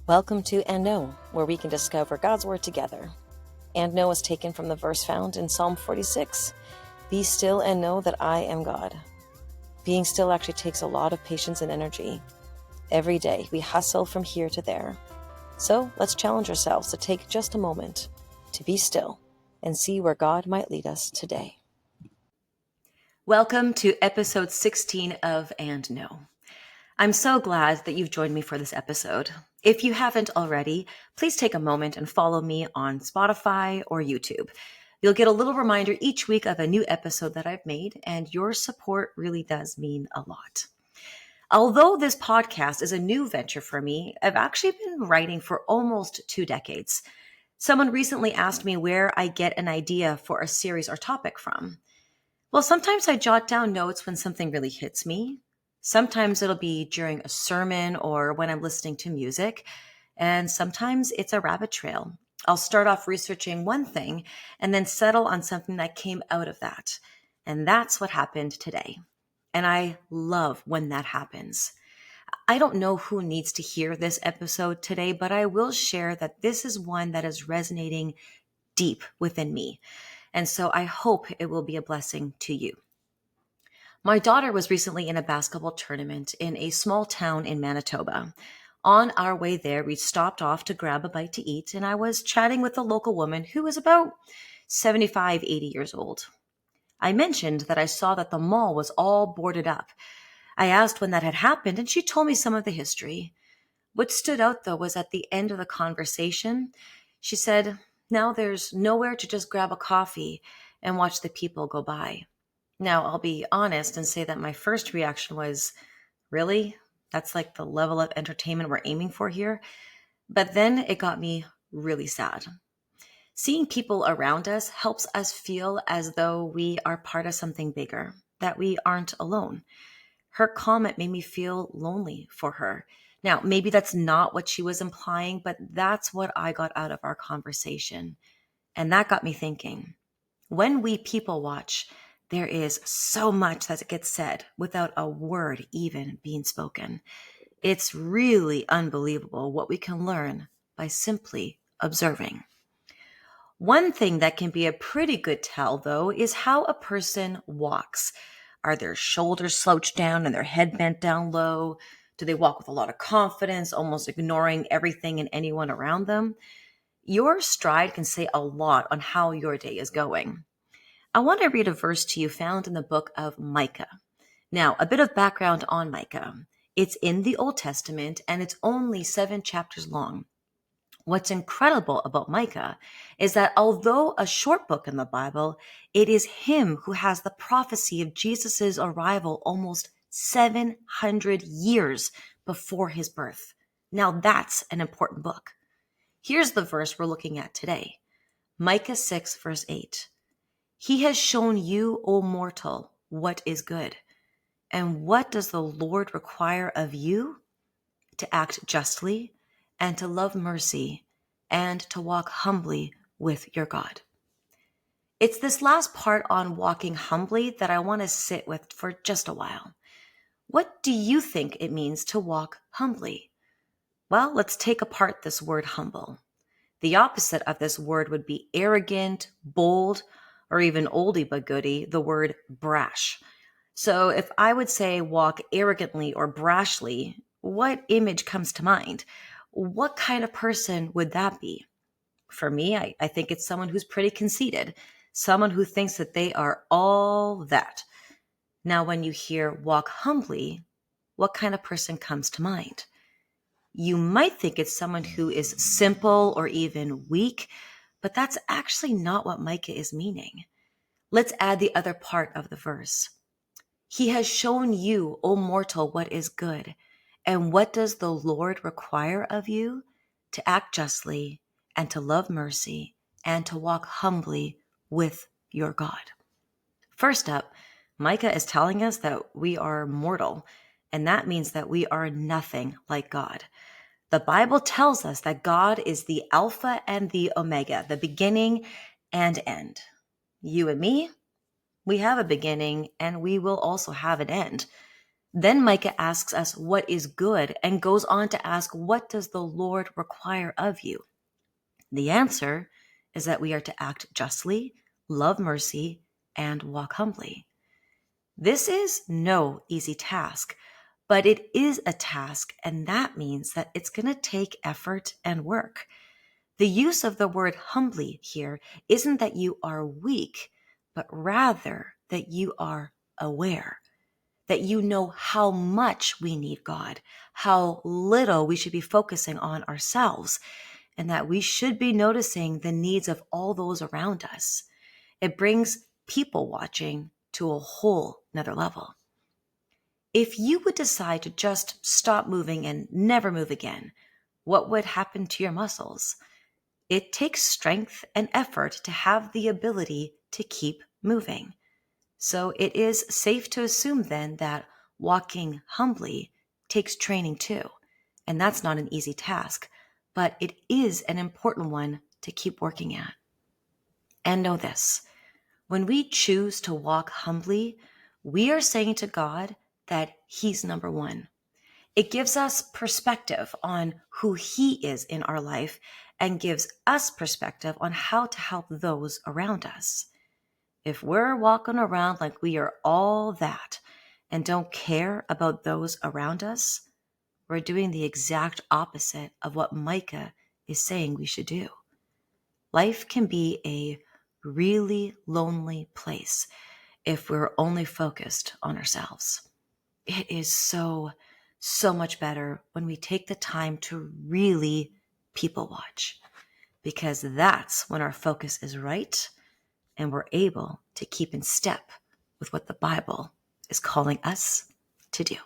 Welcome to And Know, where we can discover God's Word together. And Know is taken from the verse found in Psalm 46. Be still and know that I am God. Being still actually takes a lot of patience and energy. Every day, we hustle from here to there. So let's challenge ourselves to take just a moment to be still and see where God might lead us today. Welcome to episode 16 of And Know. I'm so glad that you've joined me for this episode. If you haven't already, please take a moment and follow me on Spotify or YouTube. You'll get a little reminder each week of a new episode that I've made, and your support really does mean a lot. Although this podcast is a new venture for me, I've actually been writing for almost 2 decades. Someone recently asked me where I get an idea for a series or topic from. Well, sometimes I jot down notes when something really hits me. Sometimes it'll be during a sermon or when I'm listening to music. And sometimes it's a rabbit trail. I'll start off researching one thing and then settle on something that came out of that. And that's what happened today. And I love when that happens. I don't know who needs to hear this episode today, but I will share that this is one that is resonating deep within me. And so I hope it will be a blessing to you. My daughter was recently in a basketball tournament in a small town in Manitoba. On our way there, we stopped off to grab a bite to eat, and I was chatting with a local woman who was about 75, 80 years old. I mentioned that I saw that the mall was all boarded up. I asked when that had happened, and she told me some of the history. What stood out, though, was at the end of the conversation, she said, now there's nowhere to just grab a coffee and watch the people go by. Now, I'll be honest and say that my first reaction was, really? That's like the level of entertainment we're aiming for here? But then it got me really sad. Seeing people around us helps us feel as though we are part of something bigger, that we aren't alone. Her comment made me feel lonely for her. Now, maybe that's not what she was implying, but that's what I got out of our conversation. And that got me thinking. When we people watch, there is so much that gets said without a word even being spoken. It's really unbelievable what we can learn by simply observing. One thing that can be a pretty good tell, though, is how a person walks. Are their shoulders slouched down and their head bent down low? Do they walk with a lot of confidence, almost ignoring everything and anyone around them? Your stride can say a lot on how your day is going. I want to read a verse to you found in the book of Micah. Now, a bit of background on Micah. It's in the Old Testament and it's only 7 chapters long. What's incredible about Micah is that although a short book in the Bible, it is him who has the prophecy of Jesus' arrival almost 700 years before his birth. Now that's an important book. Here's the verse we're looking at today. Micah 6, verse 8. He has shown you, O mortal, what is good. And what does the Lord require of you? To act justly and to love mercy and to walk humbly with your God. It's this last part on walking humbly that I want to sit with for just a while. What do you think it means to walk humbly? Well, let's take apart this word humble. The opposite of this word would be arrogant, bold, or even oldie but goodie, the word brash. So if I would say walk arrogantly or brashly, what image comes to mind? What kind of person would that be? For me, I think it's someone who's pretty conceited, someone who thinks that they are all that. Now, when you hear walk humbly, what kind of person comes to mind? You might think it's someone who is simple or even weak, but that's actually not what Micah is meaning. Let's add the other part of the verse. He has shown you, O mortal, what is good. And what does the Lord require of you? To act justly and to love mercy and to walk humbly with your God. First up, Micah is telling us that we are mortal, and that means that we are nothing like God. The Bible tells us that God is the Alpha and the Omega, the beginning and end. You and me, we have a beginning and we will also have an end. Then Micah asks us what is good and goes on to ask, what does the Lord require of you? The answer is that we are to act justly, love mercy, and walk humbly. This is no easy task, but it is a task, and that means that it's going to take effort and work. The use of the word humbly here isn't that you are weak, but rather that you are aware, that you know how much we need God, how little we should be focusing on ourselves, and that we should be noticing the needs of all those around us. It brings people watching to a whole nother level. If you would decide to just stop moving and never move again, what would happen to your muscles? It takes strength and effort to have the ability to keep moving. So it is safe to assume then that walking humbly takes training too. And that's not an easy task, but it is an important one to keep working at. And know this, when we choose to walk humbly, we are saying to God that He's number one. It gives us perspective on who He is in our life and gives us perspective on how to help those around us. If we're walking around like we are all that and don't care about those around us, we're doing the exact opposite of what Micah is saying we should do. Life can be a really lonely place if we're only focused on ourselves. It is so much better when we take the time to really people watch, because that's when our focus is right and we're able to keep in step with what the Bible is calling us to do.